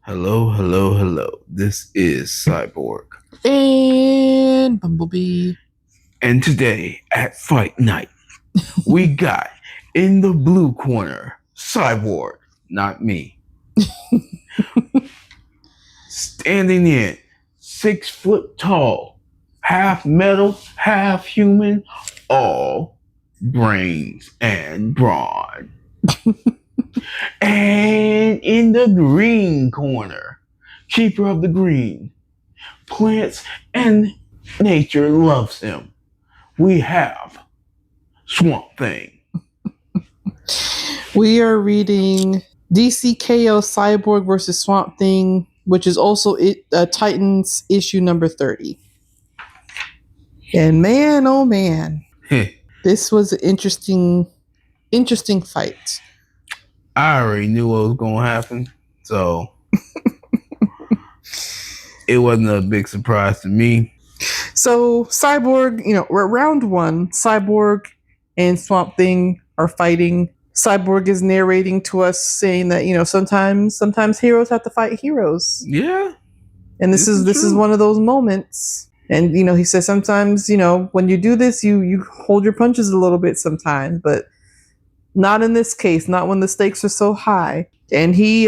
Hello, hello, hello. This is Cyborg. And Bumblebee. And today at Fight Night, we got in the blue corner, Cyborg, not me. Standing in, 6 foot tall, half metal, half human, all brains and brawn. And in the green corner, keeper of the green, plants and nature loves him. We have Swamp Thing. We are reading DCKO Cyborg versus Swamp Thing, which is also Titans issue number 30. And man, oh man, this was an interesting fight. I already knew what was going to happen, so it wasn't a big surprise to me. So Cyborg, round one, Cyborg and Swamp Thing are fighting. Cyborg is narrating to us saying that, sometimes heroes have to fight heroes. Yeah. And this is one of those moments. And, he says sometimes, when you do this, you hold your punches a little bit sometimes, but not in this case, not when the stakes are so high. And he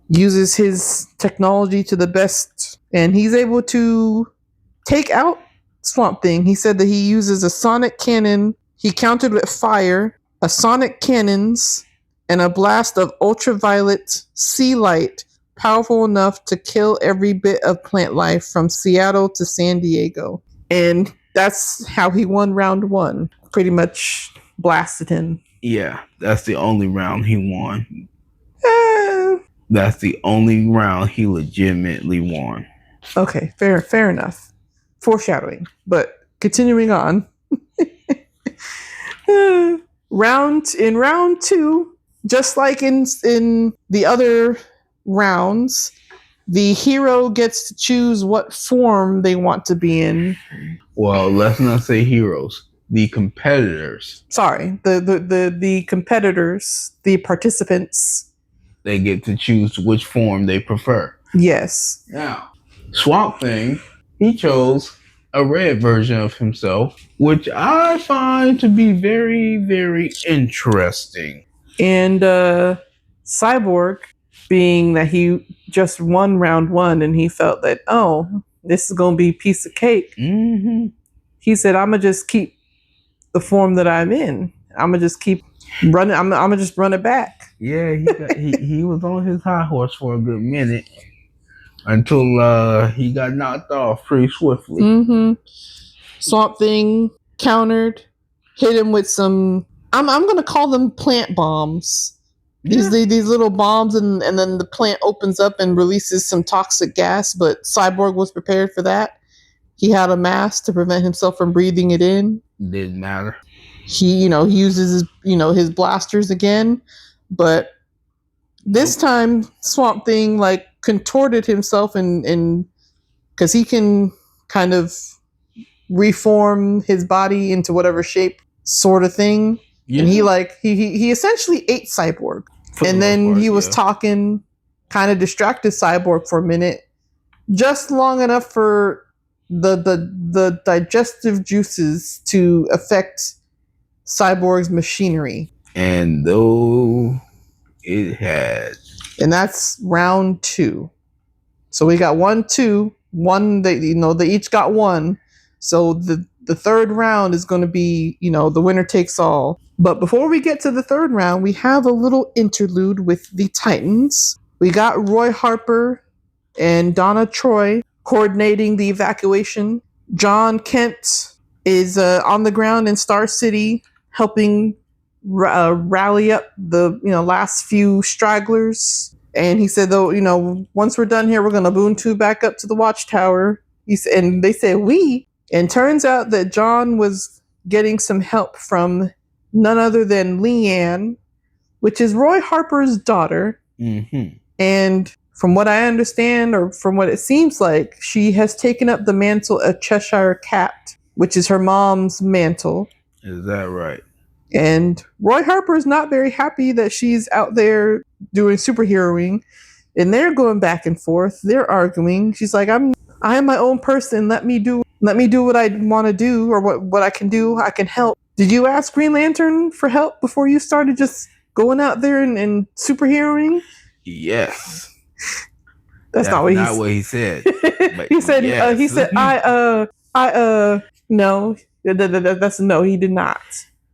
uses his technology to the best, and he's able to take out Swamp Thing. He said that he uses a sonic cannon. He countered with fire, a sonic cannons, and a blast of ultraviolet sea light, powerful enough to kill every bit of plant life from Seattle to San Diego. And that's how he won round one. Pretty much blasted him. Yeah, that's the only round he won. That's the only round he legitimately won. Okay, fair enough. Foreshadowing, but continuing on. Round two, just like in the other rounds, the hero gets to choose what form they want to be in. Well, let's not say heroes. The competitors. Sorry, the competitors, the participants. They get to choose which form they prefer. Yes. Now, Swamp Thing, he chose a red version of himself, which I find to be very, very interesting. And Cyborg, being that he just won round one and he felt that, this is going to be a piece of cake. Mm-hmm. He said, I'm going to just keep the form that I'm in. I'm going to just keep running. I'm going to just run it back. Yeah, he was on his high horse for a good minute until he got knocked off pretty swiftly. Mm-hmm. Swamp Thing countered, hit him with some, I'm going to call them plant bombs. Yeah. These little bombs, and then the plant opens up and releases some toxic gas, but Cyborg was prepared for that. He had a mask to prevent himself from breathing it in. Didn't matter. He uses his blasters again, but this time Swamp Thing contorted himself and because he can kind of reform his body into whatever shape sort of thing. Yeah. And he essentially ate Cyborg. And then he was talking, kind of distracted Cyborg for a minute, just long enough for the digestive juices to affect Cyborg's machinery. And though it had. And that's round two. So we got 1, 2, 1, they each got one. So the third round is going to be, the winner takes all. But before we get to the third round, we have a little interlude with the Titans. We got Roy Harper and Donna Troy coordinating the evacuation. John Kent is on the ground in Star City helping rally up the last few stragglers. And he said, though, once we're done here, we're going to Ubuntu back up to the watchtower. And they said, we. And turns out that John was getting some help from none other than Leanne, which is Roy Harper's daughter. Mm-hmm. And from what I understand, or from what it seems like, she has taken up the mantle of Cheshire Cat, which is her mom's mantle. Is that right? And Roy Harper is not very happy that she's out there doing superheroing. and they're going back and forth. They're arguing. She's like, I am my own person. Let me do what I want to do, or what I can do. I can help. Did you ask Green Lantern for help before you started just going out there and superheroing? Yes. That's not what he said. But he said, yes. he said, no. That's no, he did not.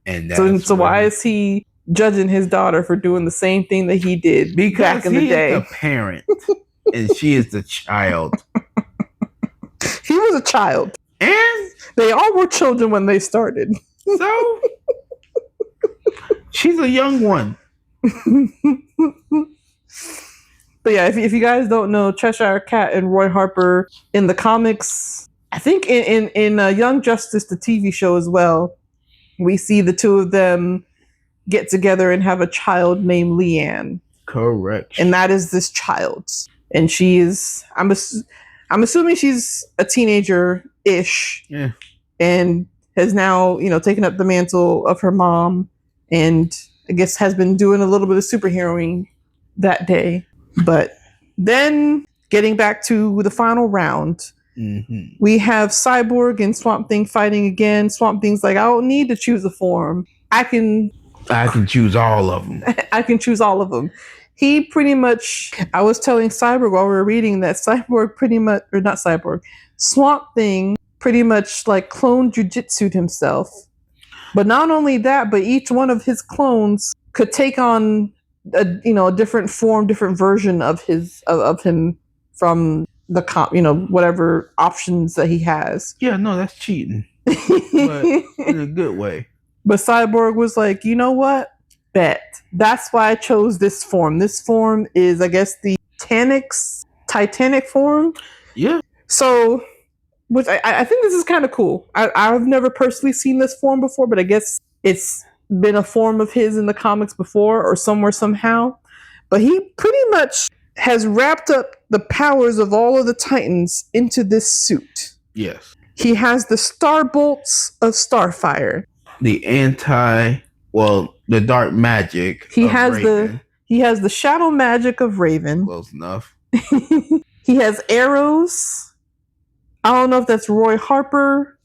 And that's so why is he judging his daughter for doing the same thing that he did back in the day? He is the parent and she is the child. He was a child. And they all were children when they started. So she's a young one. But yeah, if you guys don't know, Cheshire Cat and Roy Harper in the comics, I think in Young Justice, the TV show as well, we see the two of them get together and have a child named Leanne. Correct. And that is this child. And she is, I'm assuming she's a teenager-ish. Yeah. And has now, taken up the mantle of her mom, and I guess has been doing a little bit of superheroing that day. But then getting back to the final round, we have Cyborg and Swamp Thing fighting again. Swamp Thing's like, I don't need to choose a form. I can choose all of them. I can choose all of them. He pretty much, I was telling Cyborg while we were reading that Cyborg pretty much, or not Cyborg, Swamp Thing pretty much like cloned jujitsu'd himself. But not only that, but each one of his clones could take on a different form, different version of him from the whatever options that he has. Yeah, no, that's cheating. But in a good way. But Cyborg was like, you know what? Bet. That's why I chose this form. This form is, I guess, the Titanic form. Yeah. So, which I think this is kind of cool. I've never personally seen this form before, but I guess it's been a form of his in the comics before or somewhere somehow. But he pretty much has wrapped up the powers of all of the Titans into this suit. Yes. He has the star bolts of Starfire. The dark magic. He has the shadow magic of Raven. Close enough. He has arrows. I don't know if that's Roy Harper.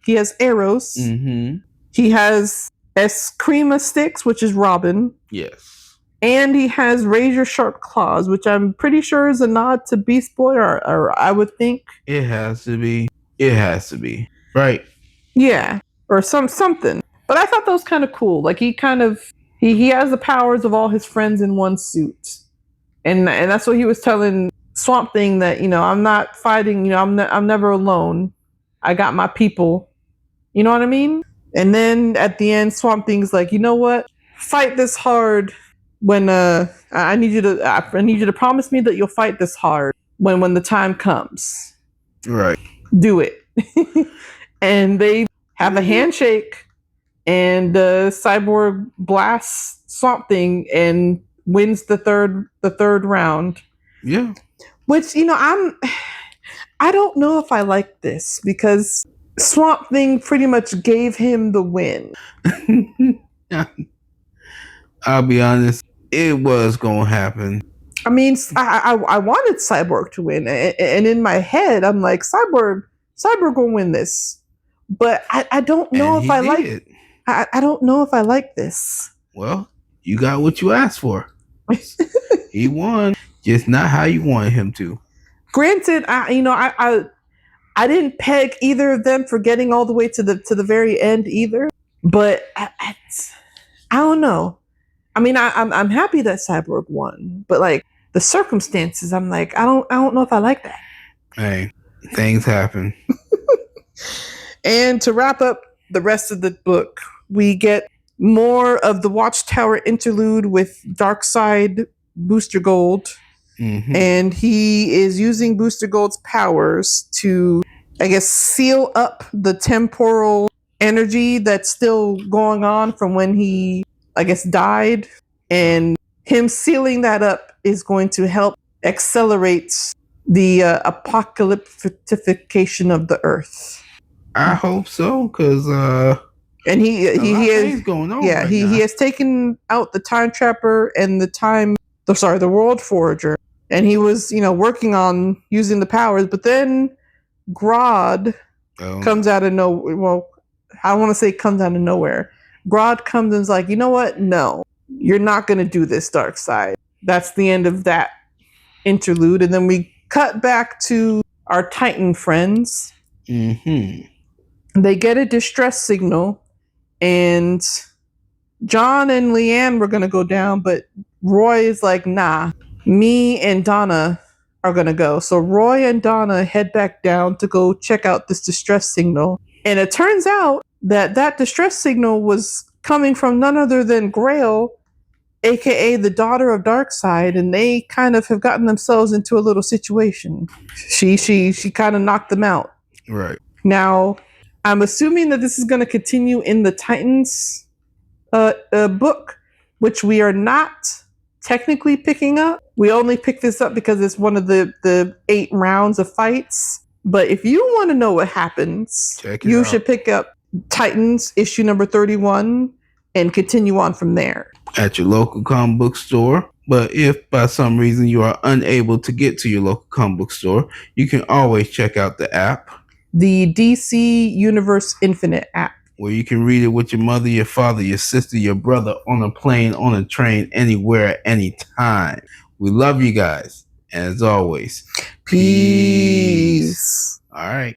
He has arrows. Mm-hmm. He has Eskrima sticks, which is Robin. Yes. And he has razor sharp claws, which I'm pretty sure is a nod to Beast Boy, or I would think. It has to be. Right. Yeah. Or something. But I thought that was kind of cool. Like he has the powers of all his friends in one suit. And that's what he was telling Swamp Thing, that, I'm not fighting, I'm never alone. I got my people. You know what I mean? And then at the end, Swamp Thing's like, you know what? Fight this hard when I need you to promise me that you'll fight this hard when the time comes. Right. Do it. And they have a handshake, and Cyborg blasts Swamp Thing and wins the third round. Yeah. Which, I don't know if I like this, because Swamp Thing pretty much gave him the win. I'll be honest, it was gonna happen. I mean, I wanted Cyborg to win, and in my head, I'm like, Cyborg gonna win this. But I don't know if I like it. I don't know if I like this. Well, you got what you asked for. He won, just not how you wanted him to. Granted, I didn't peg either of them for getting all the way to the very end either. But I don't know. I mean, I'm happy that Cyborg won, but like the circumstances, I'm like, I don't know if I like that. Hey, things happen. And to wrap up the rest of the book, we get more of the Watchtower interlude with Darkseid Booster Gold. Mm-hmm. And he is using Booster Gold's powers to, I guess, seal up the temporal energy that's still going on from when he, I guess, died. And him sealing that up is going to help accelerate the apocalyptification of the Earth. I hope so, because and he has going on. Yeah, right he now. has taken out the Time Trapper and the Time the World Forager, and he was, working on using the powers, but then Grodd comes out of nowhere. Well, I want to say comes out of nowhere. Grodd comes and is like, you know what? No, you're not going to do this, Darkseid. That's the end of that interlude. And then we cut back to our Titan friends. Mm-hmm. They get a distress signal, and John and Leanne were going to go down, but Roy is like, nah, me and Donna are going to go. So Roy and Donna head back down to go check out this distress signal. And it turns out that distress signal was coming from none other than Grail, aka the daughter of Darkseid, and they kind of have gotten themselves into a little situation. She kind of knocked them out. Right. Now, I'm assuming that this is going to continue in the Titans book, which we are not technically picking up. We only pick this up because it's one of the 8 rounds of fights. But if you want to know what happens, you should pick up Titans issue number 31 and continue on from there. At your local comic book store. But if by some reason you are unable to get to your local comic book store, you can always check out the app. The DC Universe Infinite app. Where you can read it with your mother, your father, your sister, your brother, on a plane, on a train, anywhere, anytime. We love you guys. And as always, peace. All right.